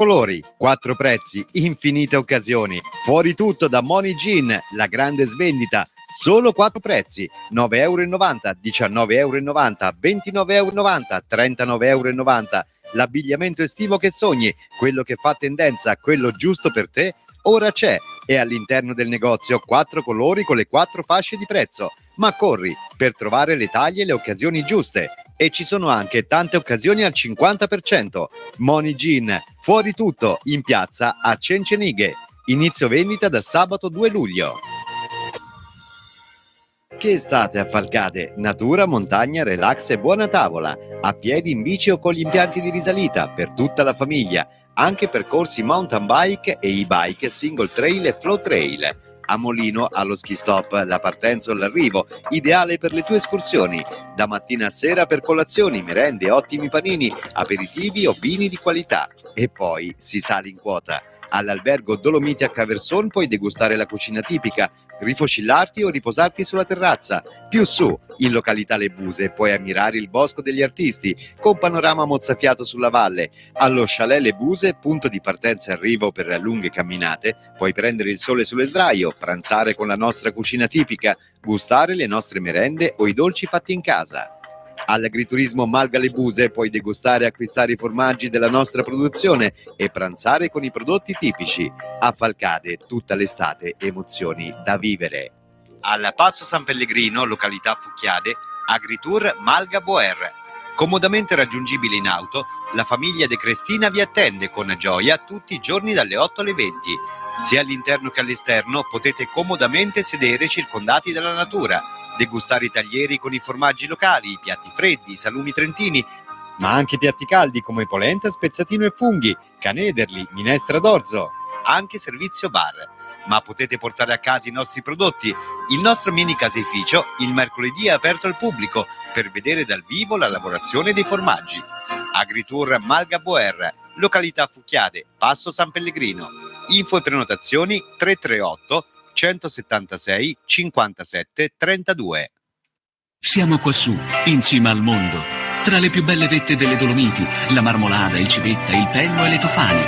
colori, 4 prezzi, infinite occasioni. Fuori tutto da Money Gin, la grande svendita. Solo 4 prezzi, 9,90 €, 19,90 €, 29,90 €, 39,90 €. L'abbigliamento estivo che sogni, quello che fa tendenza, quello giusto per te, ora c'è. E all'interno del negozio 4 colori con le 4 fasce di prezzo. Ma corri per trovare le taglie e le occasioni giuste. E ci sono anche tante occasioni al 50%. Money Gin, fuori tutto, in piazza a Cencenighe. Inizio vendita da sabato 2 luglio. Che estate a Falcade, natura, montagna, relax e buona tavola, a piedi, in bici o con gli impianti di risalita, per tutta la famiglia, anche percorsi mountain bike e e-bike, single trail e flow trail. A Molino, allo ski stop, la partenza o l'arrivo, ideale per le tue escursioni, da mattina a sera per colazioni, merende, ottimi panini, aperitivi o vini di qualità. E poi si sale in quota. All'albergo Dolomiti a Caverson puoi degustare la cucina tipica, rifocillarti o riposarti sulla terrazza. Più su, in località Le Buse, puoi ammirare il Bosco degli Artisti, con panorama mozzafiato sulla valle. Allo Chalet Le Buse, punto di partenza e arrivo per lunghe camminate, puoi prendere il sole sulle sdraio, pranzare con la nostra cucina tipica, gustare le nostre merende o i dolci fatti in casa. All'agriturismo Malga Le Buse puoi degustare e acquistare i formaggi della nostra produzione e pranzare con i prodotti tipici. A Falcade, tutta l'estate, emozioni da vivere. Al Passo San Pellegrino, località Fucchiade, Agritour Malga Boer. Comodamente raggiungibile in auto, la famiglia De Crestina vi attende con gioia tutti i giorni dalle 8 alle 20. Sia all'interno che all'esterno potete comodamente sedere circondati dalla natura, degustare i taglieri con i formaggi locali, i piatti freddi, i salumi trentini, ma anche piatti caldi come polenta, spezzatino e funghi, canederli, minestra d'orzo, anche servizio bar. Ma potete portare a casa i nostri prodotti. Il nostro mini caseificio il mercoledì è aperto al pubblico per vedere dal vivo la lavorazione dei formaggi. Agritour Malga Boer, località Fucchiade, Passo San Pellegrino. Info e prenotazioni 338 176 57 32. Siamo quassù, in cima al mondo, tra le più belle vette delle Dolomiti, la Marmolada, il Civetta, il Pello e le Tofani.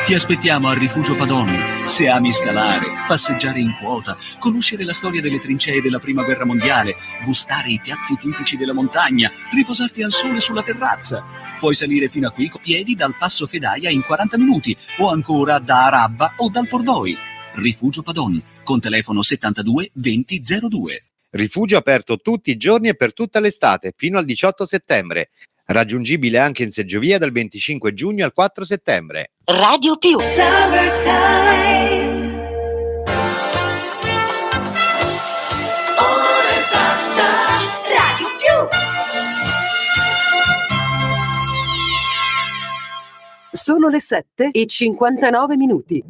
Ti aspettiamo al Rifugio Padon. Se ami scalare, passeggiare in quota, conoscere la storia delle trincee della Prima Guerra Mondiale, gustare i piatti tipici della montagna, riposarti al sole sulla terrazza. Puoi salire fino a qui con piedi dal Passo Fedaia in 40 minuti o ancora da Arabba o dal Pordoi. Rifugio Padon, con telefono 72 20 02. Rifugio aperto tutti i giorni e per tutta l'estate, fino al 18 settembre. Raggiungibile anche in seggiovia dal 25 giugno al 4 settembre. Radio Più. Ora esatta. Radio Più. Sono le 7:59.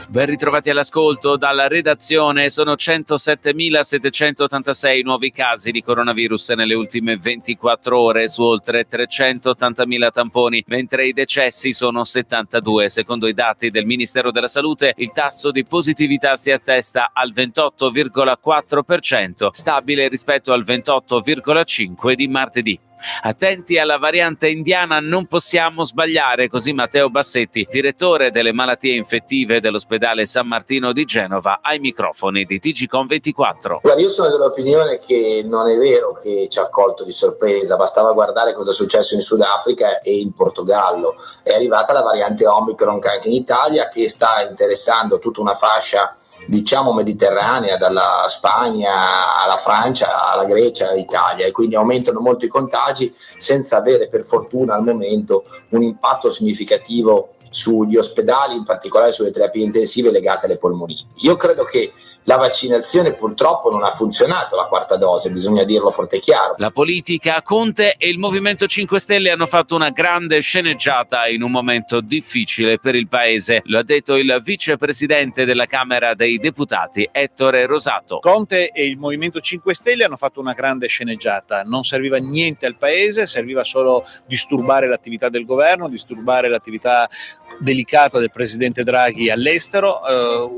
Ben ritrovati all'ascolto dalla redazione. Sono 107.786 nuovi casi di coronavirus nelle ultime 24 ore su oltre 380.000 tamponi, mentre i decessi sono 72. Secondo i dati del Ministero della Salute, il tasso di positività si attesta al 28,4%, stabile rispetto al 28,5% di martedì. Attenti alla variante indiana, non possiamo sbagliare, così Matteo Bassetti, direttore delle malattie infettive dell'ospedale San Martino di Genova, ai microfoni di TGCOM24. Guarda, io sono dell'opinione che non è vero che ci ha colto di sorpresa, bastava guardare cosa è successo in Sudafrica e in Portogallo. È arrivata la variante Omicron anche in Italia, che sta interessando tutta una fascia diciamo mediterranea, dalla Spagna alla Francia, alla Grecia, all'Italia, e quindi aumentano molto i contagi senza avere per fortuna al momento un impatto significativo sugli ospedali, in particolare sulle terapie intensive legate alle polmoniti. Io credo che la vaccinazione purtroppo non ha funzionato, la quarta dose, bisogna dirlo forte e chiaro. La politica, Conte e il Movimento 5 Stelle hanno fatto una grande sceneggiata in un momento difficile per il paese. Lo ha detto il vicepresidente della Camera dei Deputati, Ettore Rosato. Conte e il Movimento 5 Stelle hanno fatto una grande sceneggiata. Non serviva niente al paese, serviva solo disturbare l'attività del governo, disturbare l'attività delicata del presidente Draghi all'estero,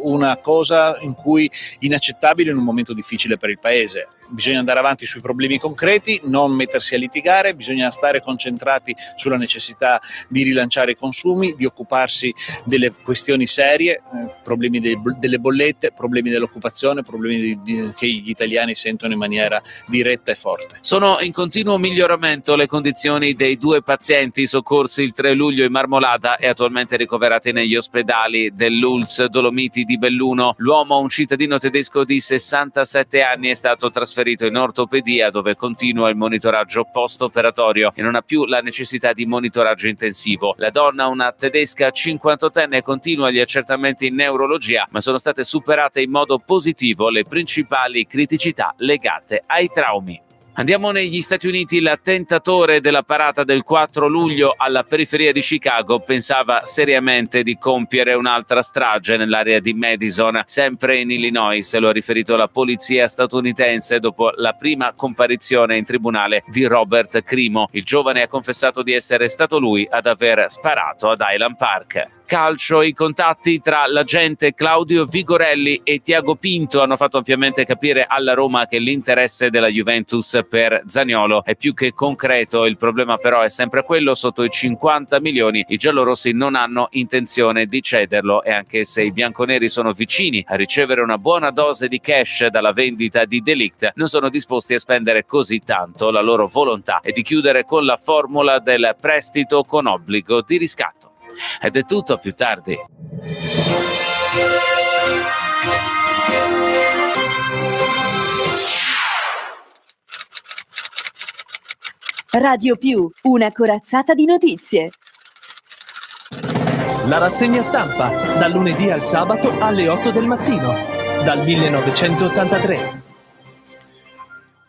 una cosa in cui inaccettabile in un momento difficile per il paese. bisogna andare avanti sui problemi concreti, non mettersi a litigare, bisogna stare concentrati sulla necessità di rilanciare i consumi, di occuparsi delle questioni serie, problemi delle bollette, problemi dell'occupazione, problemi che gli italiani sentono in maniera diretta e forte. Sono in continuo miglioramento le condizioni dei 2 pazienti soccorsi il 3 luglio in Marmolada e attualmente ricoverati negli ospedali dell'ULSS Dolomiti di Belluno. L'uomo, un cittadino tedesco di 67 anni, è stato trasferito in ortopedia, dove continua il monitoraggio post-operatorio e non ha più la necessità di monitoraggio intensivo. La donna, una tedesca 58enne, continua gli accertamenti in neurologia, ma sono state superate in modo positivo le principali criticità legate ai traumi. Andiamo negli Stati Uniti. L'attentatore della parata del 4 luglio alla periferia di Chicago pensava seriamente di compiere un'altra strage nell'area di Madison, sempre in Illinois. Lo ha riferito la polizia statunitense dopo la prima comparizione in tribunale di Robert Crimo. Il giovane ha confessato di essere stato lui ad aver sparato ad Highland Park. Calcio, i contatti tra l'agente Claudio Vigorelli e Tiago Pinto hanno fatto ampiamente capire alla Roma che l'interesse della Juventus per Zaniolo è più che concreto. Il problema però è sempre quello: sotto i 50 milioni i giallorossi non hanno intenzione di cederlo, e anche se i bianconeri sono vicini a ricevere una buona dose di cash dalla vendita di De Ligt, non sono disposti a spendere così tanto. La loro volontà è di chiudere con la formula del prestito con obbligo di riscatto. Ed è tutto, a più tardi. Radio Più, una corazzata di notizie. La rassegna stampa, dal lunedì al sabato alle 8 del mattino, dal 1983.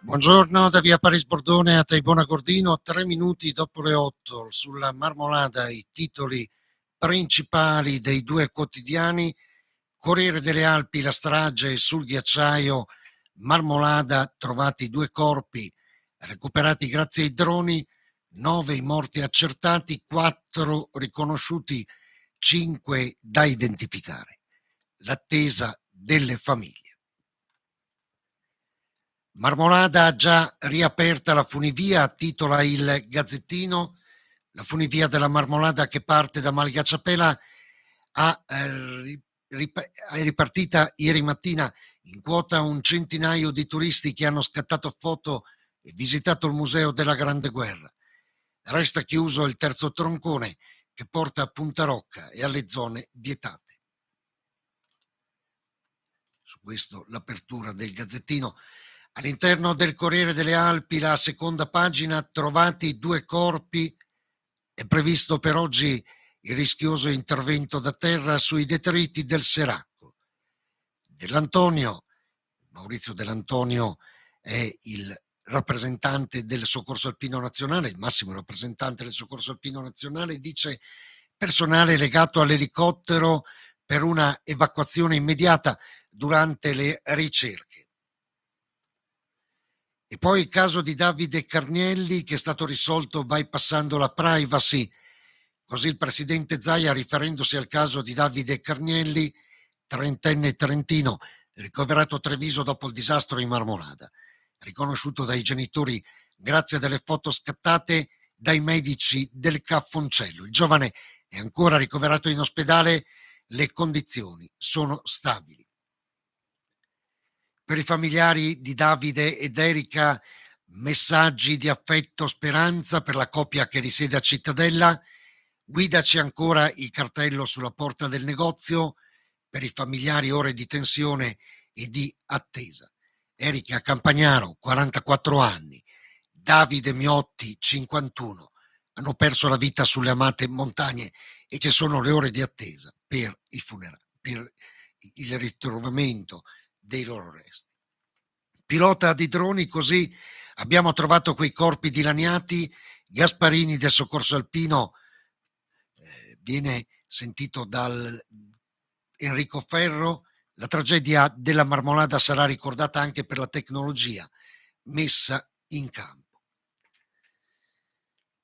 Buongiorno da via Paris Bordone a Taibona Gordino, 3 minuti dopo le 8. Sulla Marmolada i titoli principali dei 2 quotidiani: Corriere delle Alpi, la strage sul ghiacciaio, Marmolada, trovati 2 corpi recuperati grazie ai droni, 9 i morti accertati, 4 riconosciuti, 5 da identificare. L'attesa delle famiglie. Marmolada ha già riaperta la funivia, titola il Gazzettino. La funivia della Marmolada, che parte da Malgacciapela, è ripartita ieri mattina. In quota un centinaio di turisti che hanno scattato foto e visitato il Museo della Grande Guerra. Resta chiuso il terzo troncone che porta a Punta Rocca e alle zone vietate. Su questo l'apertura del Gazzettino. All'interno del Corriere delle Alpi, la seconda pagina: trovati 2 corpi. È previsto per oggi il rischioso intervento da terra sui detriti del Seracco. Dell'Antonio, Maurizio Dell'Antonio, è il rappresentante del Soccorso Alpino Nazionale, il massimo rappresentante del Soccorso Alpino Nazionale, dice: personale legato all'elicottero per una evacuazione immediata durante le ricerche. E poi il caso di Davide Carnielli, che è stato risolto bypassando la privacy. Così il presidente Zaia, riferendosi al caso di Davide Carnielli, 30enne trentino, ricoverato a Treviso dopo il disastro in Marmolada, riconosciuto dai genitori grazie a delle foto scattate dai medici del Caffoncello. Il giovane è ancora ricoverato in ospedale, le condizioni sono stabili. Per i familiari di Davide ed Erika, messaggi di affetto, speranza per la coppia che risiede a Cittadella. Guidaci ancora il cartello sulla porta del negozio. Per i familiari, ore di tensione e di attesa. Erika Campagnaro, 44 anni, Davide Miotti, 51, hanno perso la vita sulle amate montagne e ci sono le ore di attesa per i funerali, per il ritrovamento dei loro resti. Pilota di droni, così abbiamo trovato quei corpi dilaniati. Gasparini del Soccorso Alpino viene sentito dal Enrico Ferro. La tragedia della Marmolada sarà ricordata anche per la tecnologia messa in campo.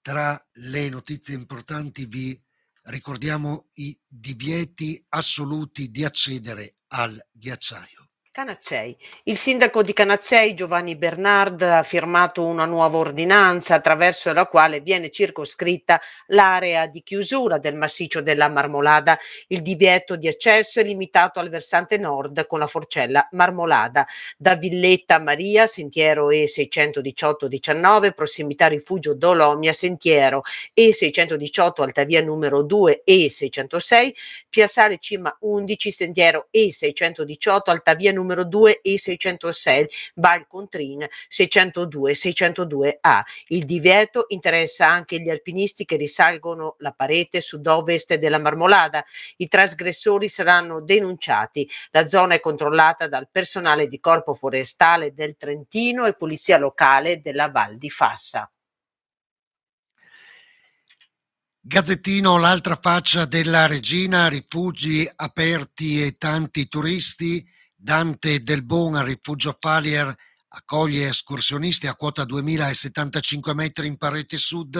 Tra le notizie importanti vi ricordiamo i divieti assoluti di accedere al ghiacciaio. Canazzei. Il sindaco di Canazzei, Giovanni Bernard, ha firmato una nuova ordinanza attraverso la quale viene circoscritta l'area di chiusura del massiccio della Marmolada. Il divieto di accesso è limitato al versante nord con la forcella Marmolada. Da Villetta Maria, sentiero E618-19, prossimità rifugio Dolomia, sentiero E618, altavia numero 2 E606, piazzale Cima 11, sentiero E618, altavia numero 2 E606, Val Contrin 602-602A. Il divieto interessa anche gli alpinisti che risalgono la parete sud-ovest della Marmolada. I trasgressori saranno denunciati. La zona è controllata dal personale di Corpo Forestale del Trentino e Polizia Locale della Val di Fassa. Gazzettino, l'altra faccia della regina, rifugi aperti e tanti turisti. Dante Del Bon al rifugio Falier accoglie escursionisti a quota 2075 metri in parete sud.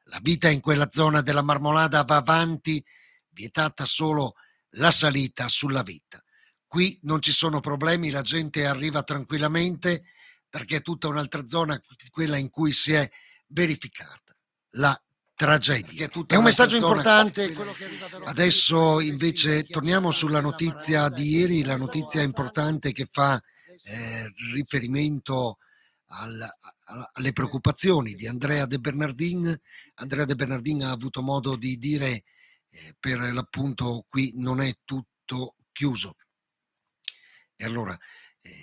La vita in quella zona della Marmolada va avanti, vietata solo la salita sulla vita. Qui non ci sono problemi, la gente arriva tranquillamente perché è tutta un'altra zona, quella in cui si è verificata la tragedia. È un messaggio importante. Adesso invece torniamo sulla notizia di ieri, la notizia importante che fa riferimento alle preoccupazioni di Andrea De Bernardin. Andrea De Bernardin ha avuto modo di dire per l'appunto qui non è tutto chiuso. E allora,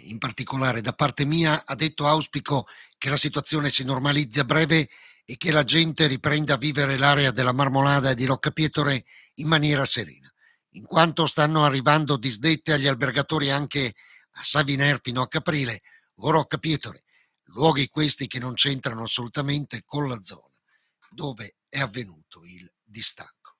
in particolare da parte mia, ha detto: auspico che la situazione si normalizzi a breve e che la gente riprenda a vivere l'area della Marmolada e di Roccapietore in maniera serena, in quanto stanno arrivando disdette agli albergatori anche a Saviner fino a Caprile o Roccapietore, luoghi questi che non c'entrano assolutamente con la zona dove è avvenuto il distacco.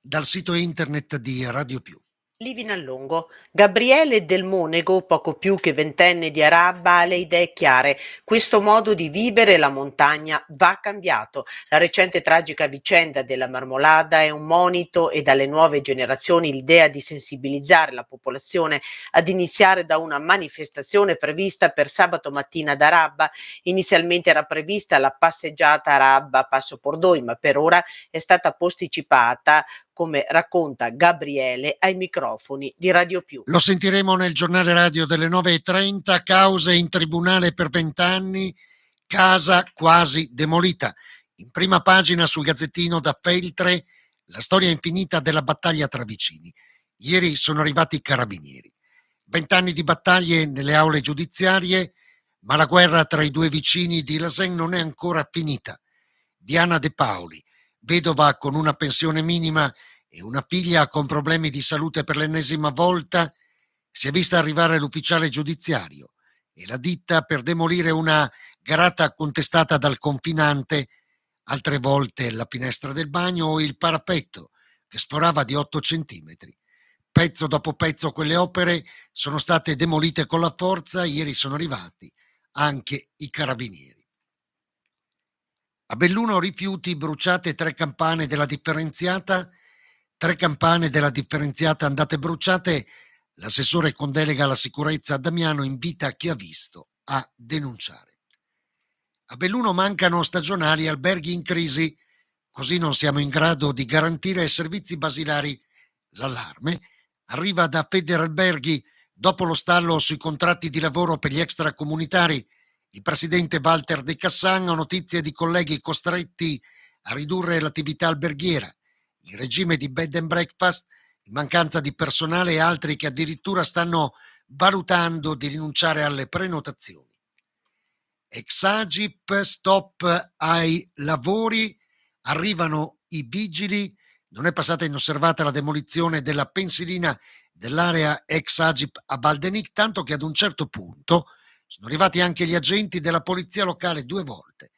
Dal sito internet di Radio Più. Livinallongo. Gabriele Del Monego, poco più che ventenne di Arabba, ha le idee chiare. Questo modo di vivere la montagna va cambiato. La recente tragica vicenda della Marmolada è un monito e dalle nuove generazioni l'idea di sensibilizzare la popolazione, ad iniziare da una manifestazione prevista per sabato mattina ad Arabba. Inizialmente era prevista la passeggiata Arabba-Passo Pordoi, ma per ora è stata posticipata, come racconta Gabriele ai microfoni di Radio Più. Lo sentiremo nel giornale radio delle 9:30, cause in tribunale per 20 anni, casa quasi demolita. In prima pagina sul Gazzettino da Feltre, la storia infinita della battaglia tra vicini. Ieri sono arrivati i carabinieri. 20 anni di battaglie nelle aule giudiziarie, ma la guerra tra i due vicini di Lasen non è ancora finita. Diana De Paoli, vedova con una pensione minima e una figlia con problemi di salute per l'ennesima volta, si è vista arrivare l'ufficiale giudiziario e la ditta per demolire una garata contestata dal confinante, altre volte la finestra del bagno o il parapetto che sforava di 8 centimetri. Pezzo dopo pezzo quelle opere sono state demolite con la forza, ieri sono arrivati anche i carabinieri. A Belluno rifiuti, bruciate 3 campane della differenziata, 3 campane della differenziata andate bruciate. L'assessore con delega alla sicurezza Damiano invita chi ha visto a denunciare. A Belluno mancano stagionali, alberghi in crisi, così non siamo in grado di garantire servizi basilari. L'allarme arriva da Federalberghi dopo lo stallo sui contratti di lavoro per gli extracomunitari. Il presidente Walter De Cassan ha notizie di colleghi costretti a ridurre l'attività alberghiera, in regime di bed and breakfast, in mancanza di personale e altri che addirittura stanno valutando di rinunciare alle prenotazioni. Exagip, stop ai lavori, arrivano i vigili, non è passata inosservata la demolizione della pensilina dell'area Exagip a Baldenic, tanto che ad un certo punto sono arrivati anche gli agenti della polizia locale 2 volte.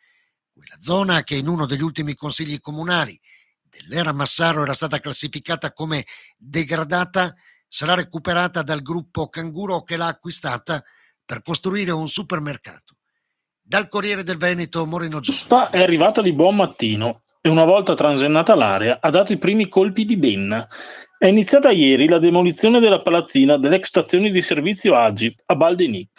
Quella zona, che in uno degli ultimi consigli comunali dell'era Massaro era stata classificata come degradata, sarà recuperata dal gruppo Canguro che l'ha acquistata per costruire un supermercato. Dal Corriere del Veneto, Moreno Giorgio. Spa è arrivata di buon mattino e una volta transennata l'area ha dato i primi colpi di benna. È iniziata ieri la demolizione della palazzina dell'ex stazione di servizio Agip a Baldenic.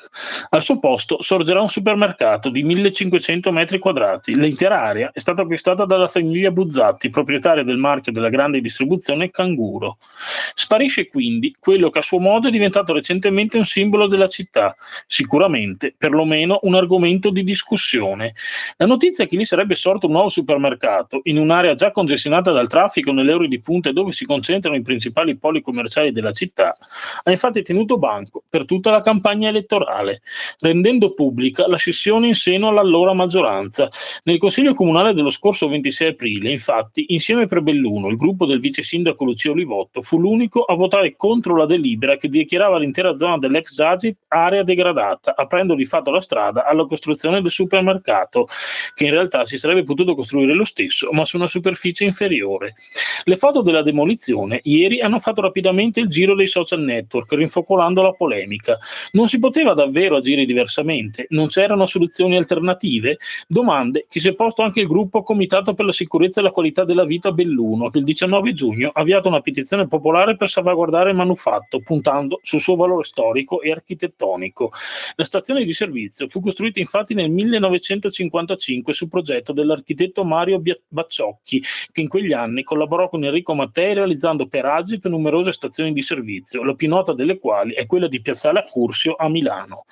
Al suo posto sorgerà un supermercato di 1500 metri quadrati. L'intera area è stata acquistata dalla famiglia Buzzatti, proprietaria del marchio della grande distribuzione Canguro. Sparisce quindi quello che a suo modo è diventato recentemente un simbolo della città, sicuramente perlomeno un argomento di discussione. La notizia che lì sarebbe sorto un nuovo supermercato in un'area già congestionata dal traffico nelle ore di punta e dove si concentrano i principali poli commerciali della città ha infatti tenuto banco per tutta la campagna elettorale, rendendo pubblica la scissione in seno all'allora maggioranza. Nel Consiglio Comunale dello scorso 26 aprile, infatti, insieme per Belluno, il gruppo del vice sindaco Lucia Olivotto fu l'unico a votare contro la delibera che dichiarava l'intera zona dell'ex Agip area degradata, aprendo di fatto la strada alla costruzione del supermercato, che in realtà si sarebbe potuto costruire lo stesso, ma su una superficie inferiore. Le foto della demolizione ieri hanno fatto rapidamente il giro dei social network, rinfocolando la polemica. Non si poteva davvero agire diversamente? Non c'erano soluzioni alternative? Domande che si è posto anche il gruppo Comitato per la sicurezza e la qualità della vita Belluno, che il 19 giugno ha avviato una petizione popolare per salvaguardare il manufatto, puntando sul suo valore storico e architettonico. La stazione di servizio fu costruita infatti nel 1955 su progetto dell'architetto Mario Bacciocchi, che in quegli anni collaborò con Enrico Mattei realizzando per Agip numerose stazioni di servizio, la più nota delle quali è quella di Piazzale Accursio a Milano.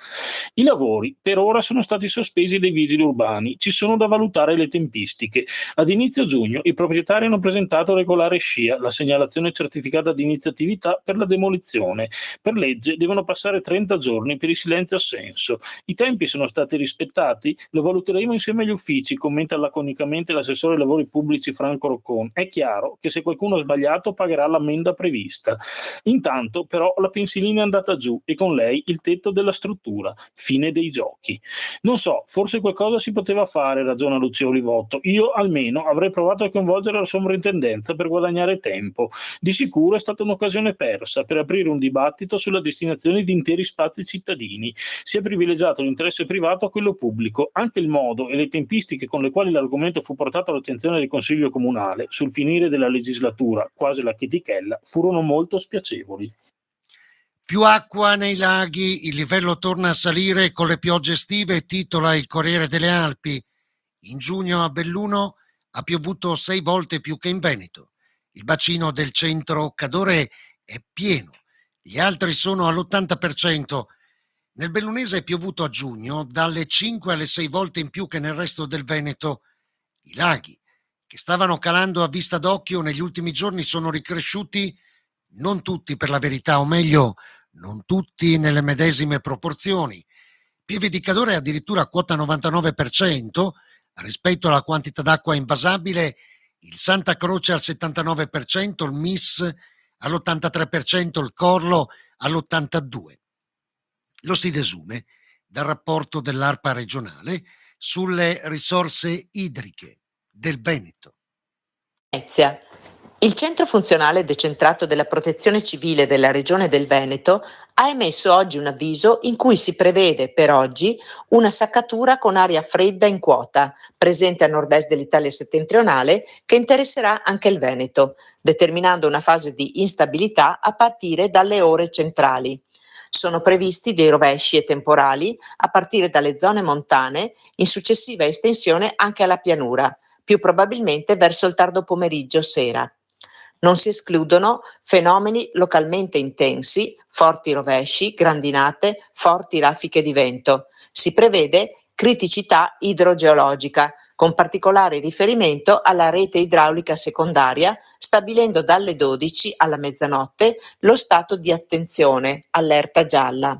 I lavori per ora sono stati sospesi dai vigili urbani, ci sono da valutare le tempistiche. Ad inizio giugno i proprietari hanno presentato regolare SCIA, la segnalazione certificata di inizio attività per la demolizione. Per legge devono passare 30 giorni per il silenzio assenso. I tempi sono stati rispettati? Lo valuteremo insieme agli uffici, commenta laconicamente l'assessore ai lavori pubblici Franco Roccon. È chiaro che se qualcuno ha sbagliato pagherà l'ammenda prevista. Intanto però la pensilina è andata giù e con lei il tetto della struttura. Fine dei giochi. Non so, forse qualcosa si poteva fare, ragiona Lucia Olivotto. Io almeno avrei provato a coinvolgere la sovrintendenza per guadagnare tempo. Di sicuro è stata un'occasione persa per aprire un dibattito sulla destinazione di interi spazi cittadini. Si è privilegiato l'interesse privato a quello pubblico. Anche il modo e le tempistiche con le quali l'argomento fu portato all'attenzione del Consiglio Comunale sul finire della legislatura, quasi la chetichella, furono molto spiacevoli. Più acqua nei laghi, il livello torna a salire con le piogge estive, titola il Corriere delle Alpi. In giugno a Belluno ha piovuto 6 volte più che in Veneto. Il bacino del centro Cadore è pieno, gli altri sono all'80%. Nel bellunese è piovuto a giugno dalle 5 alle 6 volte in più che nel resto del Veneto. I laghi, che stavano calando a vista d'occhio negli ultimi giorni, sono ricresciuti, non tutti per la verità, o meglio, non tutti nelle medesime proporzioni. Pieve di Cadore è addirittura quota 99% rispetto alla quantità d'acqua invasabile, il Santa Croce al 79%, il Mis all'83%, il Corlo all'82%. Lo si desume dal rapporto dell'ARPA regionale sulle risorse idriche del Veneto. Venezia. Il Centro Funzionale Decentrato della Protezione Civile della Regione del Veneto ha emesso oggi un avviso in cui si prevede per oggi una saccatura con aria fredda in quota, presente a nord-est dell'Italia settentrionale, che interesserà anche il Veneto, determinando una fase di instabilità a partire dalle ore centrali. Sono previsti dei rovesci e temporali a partire dalle zone montane, in successiva estensione anche alla pianura, più probabilmente verso il tardo pomeriggio sera. Non si escludono fenomeni localmente intensi, forti rovesci, grandinate, forti raffiche di vento. Si prevede criticità idrogeologica, con particolare riferimento alla rete idraulica secondaria, stabilendo dalle 12 alla mezzanotte lo stato di attenzione, allerta gialla.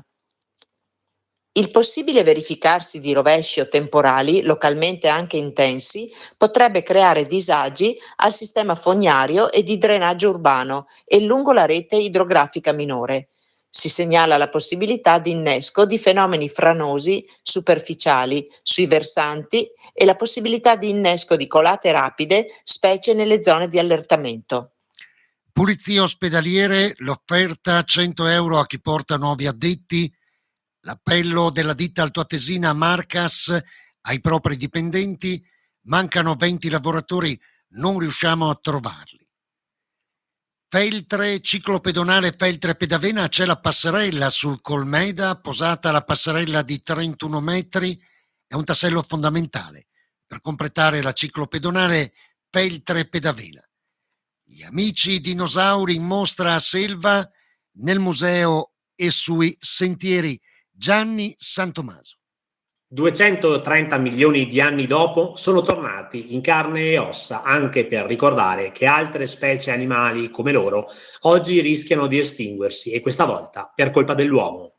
Il possibile verificarsi di rovesci o temporali, localmente anche intensi, potrebbe creare disagi al sistema fognario e di drenaggio urbano e lungo la rete idrografica minore. Si segnala la possibilità di innesco di fenomeni franosi superficiali sui versanti e la possibilità di innesco di colate rapide, specie nelle zone di allertamento. Pulizie ospedaliere, l'offerta 100 euro a chi porta nuovi addetti. L'appello della ditta altoatesina Marcas ai propri dipendenti: mancano 20 lavoratori, non riusciamo a trovarli. Feltre, ciclo pedonale Feltre Pedavena, c'è la passerella sul Colmeda, posata la passerella di 31 metri, è un tassello fondamentale per completare la ciclo pedonale Feltre Pedavena. Gli amici dinosauri in mostra a Selva, nel museo e sui sentieri. Gianni Santomaso. 230 milioni di anni dopo sono tornati in carne e ossa, anche per ricordare che altre specie animali come loro oggi rischiano di estinguersi, e questa volta per colpa dell'uomo.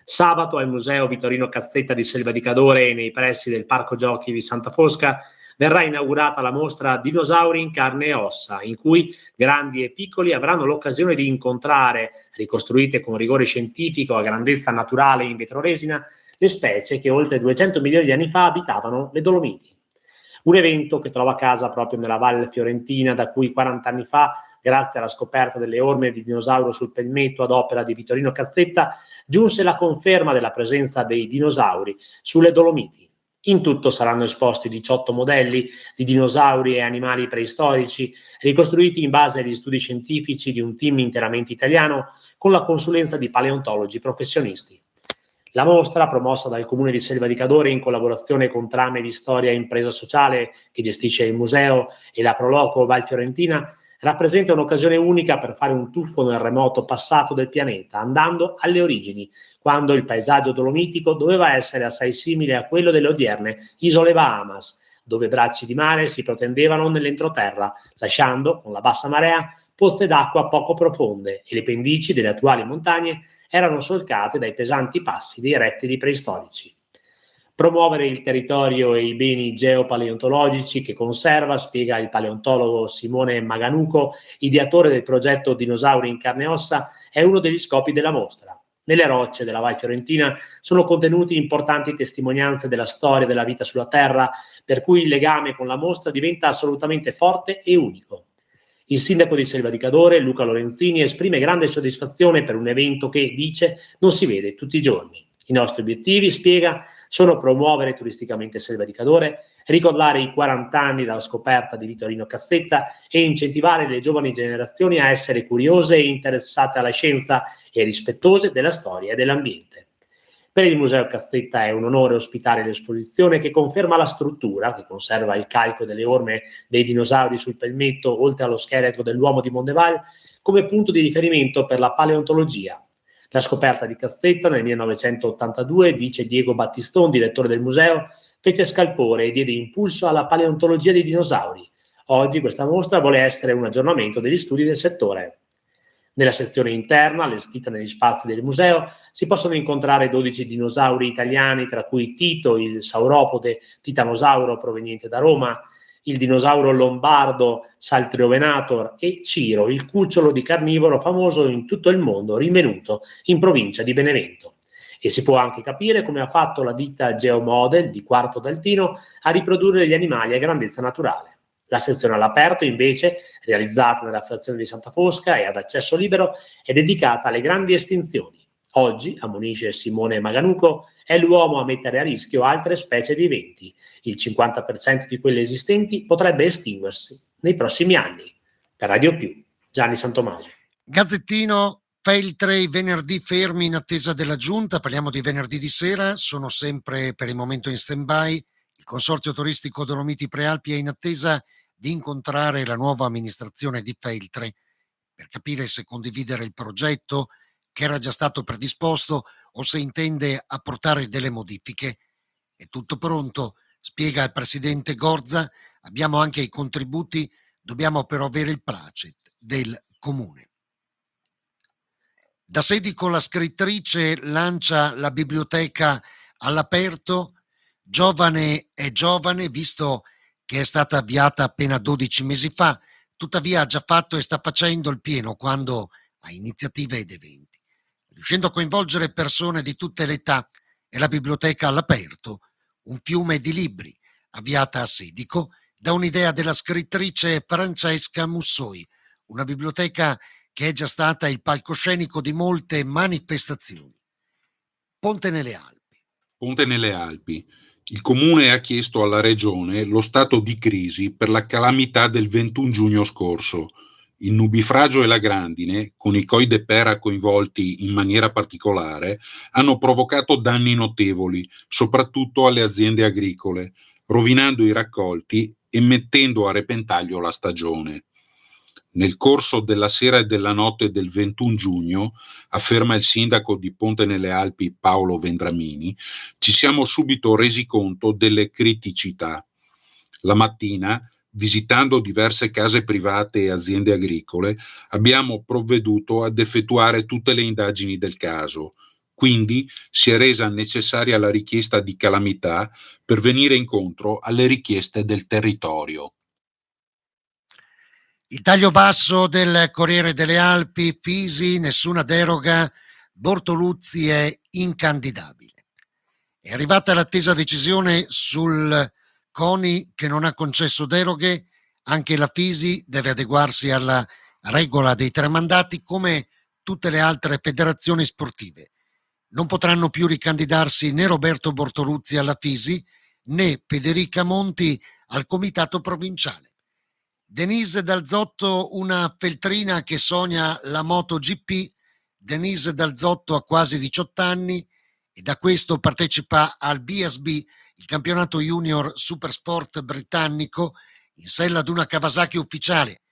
Sabato al Museo Vittorino Cazzetta di Selva di Cadore, nei pressi del Parco Giochi di Santa Fosca, verrà inaugurata la mostra Dinosauri in carne e ossa, in cui grandi e piccoli avranno l'occasione di incontrare, ricostruite con rigore scientifico a grandezza naturale in vetroresina, le specie che oltre 200 milioni di anni fa abitavano le Dolomiti. Un evento che trova casa proprio nella Valle Fiorentina, da cui 40 anni fa, grazie alla scoperta delle orme di dinosauro sul Pelmetto ad opera di Vittorino Cazzetta, giunse la conferma della presenza dei dinosauri sulle Dolomiti. In tutto saranno esposti 18 modelli di dinosauri e animali preistorici, ricostruiti in base agli studi scientifici di un team interamente italiano con la consulenza di paleontologi professionisti. La mostra, promossa dal Comune di Selva di Cadore in collaborazione con Trame di Storia e Impresa Sociale, che gestisce il museo, e la Proloco Val Fiorentina, rappresenta un'occasione unica per fare un tuffo nel remoto passato del pianeta, andando alle origini, quando il paesaggio dolomitico doveva essere assai simile a quello delle odierne isole Bahamas, dove bracci di mare si protendevano nell'entroterra, lasciando, con la bassa marea, pozze d'acqua poco profonde, e le pendici delle attuali montagne erano solcate dai pesanti passi dei rettili preistorici. Promuovere il territorio e i beni geopaleontologici che conserva, spiega il paleontologo Simone Maganuco, ideatore del progetto Dinosauri in carne e ossa, è uno degli scopi della mostra. Nelle rocce della Val Fiorentina sono contenuti importanti testimonianze della storia della vita sulla Terra, per cui il legame con la mostra diventa assolutamente forte e unico. Il sindaco di Selva di Cadore, Luca Lorenzini, esprime grande soddisfazione per un evento che, dice, non si vede tutti i giorni. I nostri obiettivi, spiega, sono promuovere turisticamente Selva di Cadore, ricordare i 40 anni dalla scoperta di Vittorino Cazzetta e incentivare le giovani generazioni a essere curiose e interessate alla scienza e rispettose della storia e dell'ambiente. Per il Museo Cazzetta è un onore ospitare l'esposizione che conferma la struttura, che conserva il calco delle orme dei dinosauri sul Pelmetto, oltre allo scheletro dell'uomo di Mondeval, come punto di riferimento per la paleontologia. La scoperta di Cazzetta nel 1982, dice Diego Battiston, direttore del museo, fece scalpore e diede impulso alla paleontologia dei dinosauri. Oggi questa mostra vuole essere un aggiornamento degli studi del settore. Nella sezione interna, allestita negli spazi del museo, si possono incontrare 12 dinosauri italiani, tra cui Tito, il sauropode titanosauro proveniente da Roma, il dinosauro lombardo Saltriovenator e Ciro, il cucciolo di carnivoro famoso in tutto il mondo, rinvenuto in provincia di Benevento. E si può anche capire come ha fatto la ditta Geomodel di Quarto d'Altino a riprodurre gli animali a grandezza naturale. La sezione all'aperto, invece, realizzata nella frazione di Santa Fosca e ad accesso libero, è dedicata alle grandi estinzioni. Oggi, ammonisce Simone Maganuco, è l'uomo a mettere a rischio altre specie viventi. Il 50% di quelle esistenti potrebbe estinguersi nei prossimi anni. Per Radio Più, Gianni Santomaso. Gazzettino, Feltre, i venerdì fermi in attesa della giunta, parliamo di venerdì di sera, sono sempre per il momento in stand-by. Il Consorzio Turistico Dolomiti Prealpi è in attesa di incontrare la nuova amministrazione di Feltre per capire se condividere il progetto che era già stato predisposto o se intende apportare delle modifiche. È tutto pronto, spiega il presidente Gorza, abbiamo anche i contributi, dobbiamo però avere il placet del comune. Da Sedico la scrittrice lancia la biblioteca all'aperto, giovane è giovane, visto che è stata avviata appena 12 mesi fa, tuttavia ha già fatto e sta facendo il pieno quando ha iniziative ed eventi. Riuscendo a coinvolgere persone di tutte le età, è la biblioteca all'aperto, un fiume di libri, avviata a Sedico da un'idea della scrittrice Francesca Mussoi, una biblioteca che è già stata il palcoscenico di molte manifestazioni. Ponte nelle Alpi. Ponte nelle Alpi. Il Comune ha chiesto alla Regione lo stato di crisi per la calamità del 21 giugno scorso. Il nubifragio e la grandine, con i coi pera coinvolti in maniera particolare, hanno provocato danni notevoli, soprattutto alle aziende agricole, rovinando i raccolti e mettendo a repentaglio la stagione. Nel corso della sera e della notte del 21 giugno, afferma il sindaco di Ponte nelle Alpi Paolo Vendramini, ci siamo subito resi conto delle criticità. La mattina, visitando diverse case private e aziende agricole, abbiamo provveduto ad effettuare tutte le indagini del caso. Quindi si è resa necessaria la richiesta di calamità per venire incontro alle richieste del territorio. Il taglio basso del Corriere delle Alpi, Fisi, nessuna deroga, Bortoluzzi è incandidabile. È arrivata l'attesa decisione sul CONI che non ha concesso deroghe, anche la Fisi deve adeguarsi alla regola dei 3 mandati come tutte le altre federazioni sportive. Non potranno più ricandidarsi né Roberto Bortoluzzi alla Fisi né Federica Monti al comitato provinciale. Denise Dalzotto, una feltrina che sogna la MotoGP. Denise Dalzotto ha quasi 18 anni e da questo partecipa al BSB, il campionato junior supersport britannico, in sella ad una Kawasaki ufficiale.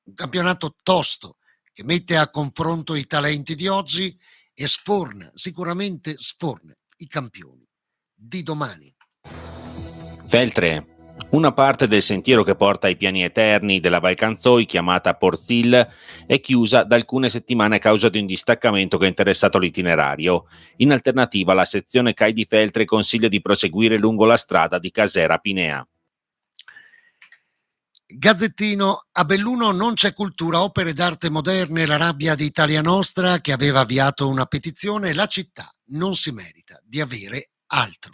Un campionato tosto che mette a confronto i talenti di oggi e sicuramente sforna i campioni di domani. Feltre. Una parte del sentiero che porta ai piani eterni della Val Canzoi, chiamata Porzil, è chiusa da alcune settimane a causa di un distaccamento che ha interessato l'itinerario. In alternativa, la sezione CAI di Feltre consiglia di proseguire lungo la strada di Casera Pinea. Gazzettino, a Belluno non c'è cultura, opere d'arte moderne, la rabbia di Italia Nostra che aveva avviato una petizione, la città non si merita di avere altro.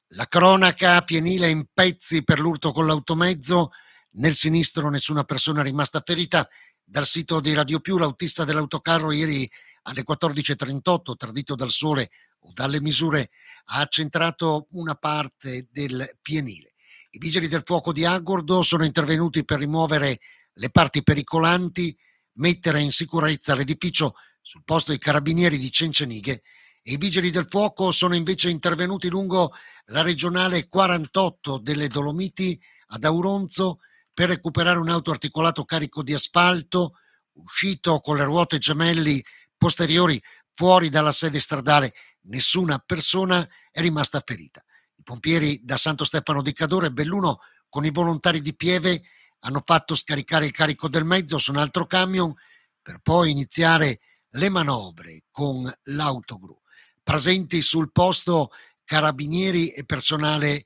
La cronaca, Fienile in pezzi per l'urto con l'automezzo, nel sinistro nessuna persona rimasta ferita. Dal sito di Radio Più, l'autista dell'autocarro ieri alle 14.38, tradito dal sole o dalle misure, ha accentrato una parte del fienile. I vigili del fuoco di Agordo sono intervenuti per rimuovere le parti pericolanti, mettere in sicurezza l'edificio. Sul posto i carabinieri di Cencenighe e i vigili del fuoco sono invece intervenuti lungo la regionale 48 delle Dolomiti ad Auronzo per recuperare un autoarticolato carico di asfalto, uscito con le ruote gemelli posteriori fuori dalla sede stradale. Nessuna persona è rimasta ferita. I pompieri da Santo Stefano di Cadore e Belluno con i volontari di Pieve hanno fatto scaricare il carico del mezzo su un altro camion per poi iniziare le manovre con l'autogru. Presenti sul posto carabinieri e personale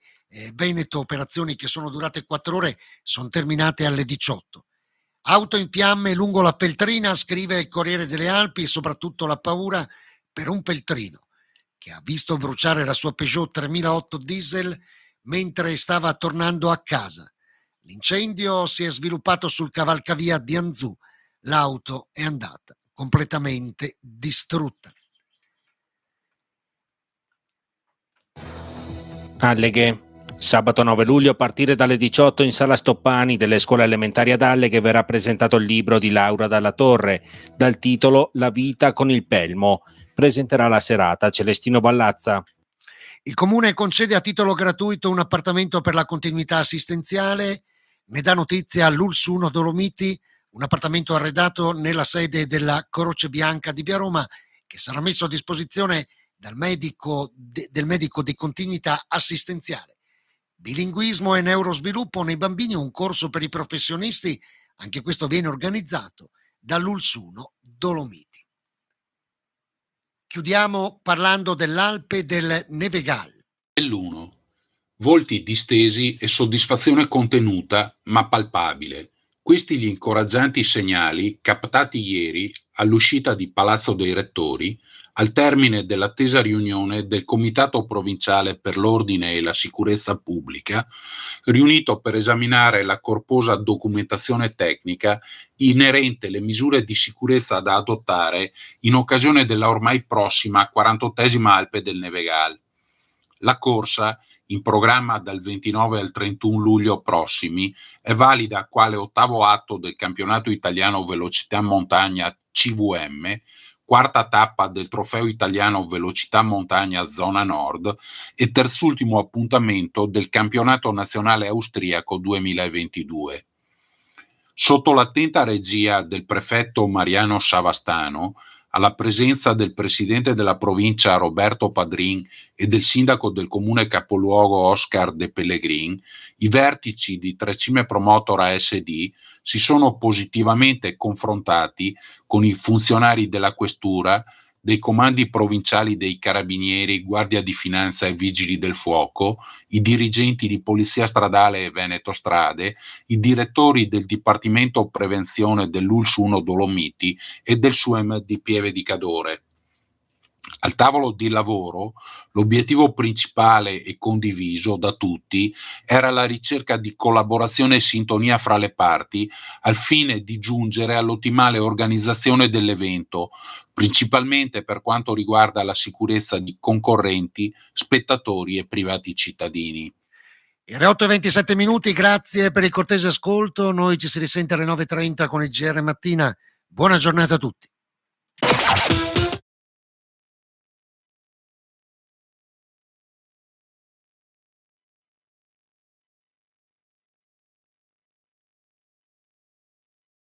veneto, operazioni che sono durate 4 ore, sono terminate alle 18. Auto in fiamme lungo la Feltrina, scrive il Corriere delle Alpi, e soprattutto la paura per un feltrino che ha visto bruciare la sua Peugeot 3008 diesel mentre stava tornando a casa. L'incendio si è sviluppato sul cavalcavia di Anzù, l'auto è andata completamente distrutta. Alleghe. Sabato 9 luglio a partire dalle 18 in sala Stoppani delle scuole elementari ad Alleghe verrà presentato il libro di Laura Dalla Torre dal titolo La vita con il pelmo. Presenterà la serata Celestino Ballazza. Il comune concede a titolo gratuito un appartamento per la continuità assistenziale. Ne dà notizia all'Ulsuno Dolomiti, un appartamento arredato nella sede della Croce Bianca di Via Roma che sarà messo a disposizione del medico di continuità assistenziale. Bilinguismo e neurosviluppo nei bambini, un corso per i professionisti, anche questo viene organizzato dall'Ulsuno Dolomiti. Chiudiamo parlando dell'Alpe del Nevegal. L'1. Volti distesi e soddisfazione contenuta ma palpabile. Questi gli incoraggianti segnali captati ieri all'uscita di Palazzo dei Rettori al termine dell'attesa riunione del Comitato Provinciale per l'Ordine e la Sicurezza Pubblica, riunito per esaminare la corposa documentazione tecnica inerente alle misure di sicurezza da adottare in occasione della ormai prossima 48esima Alpe del Nevegal. La corsa, in programma dal 29 al 31 luglio prossimi, è valida quale ottavo atto del campionato italiano velocità montagna CVM, quarta tappa del trofeo italiano velocità montagna zona nord e terzultimo appuntamento del campionato nazionale austriaco 2022. Sotto l'attenta regia del prefetto Mariano Savastano, alla presenza del presidente della provincia Roberto Padrin e del sindaco del comune capoluogo Oscar De Pellegrin, i vertici di Trecime Promotor ASD si sono positivamente confrontati con i funzionari della questura, dei comandi provinciali dei carabinieri, Guardia di Finanza e Vigili del Fuoco, i dirigenti di Polizia Stradale e Veneto Strade, i direttori del Dipartimento Prevenzione dell'ULS 1 Dolomiti e del SUEM di Pieve di Cadore. Al tavolo di lavoro, l'obiettivo principale e condiviso da tutti era la ricerca di collaborazione e sintonia fra le parti al fine di giungere all'ottimale organizzazione dell'evento, principalmente per quanto riguarda la sicurezza di concorrenti, spettatori e privati cittadini. Le 8:27, grazie per il cortese ascolto. Noi ci si risente alle 9:30 con il GR Mattina. Buona giornata a tutti.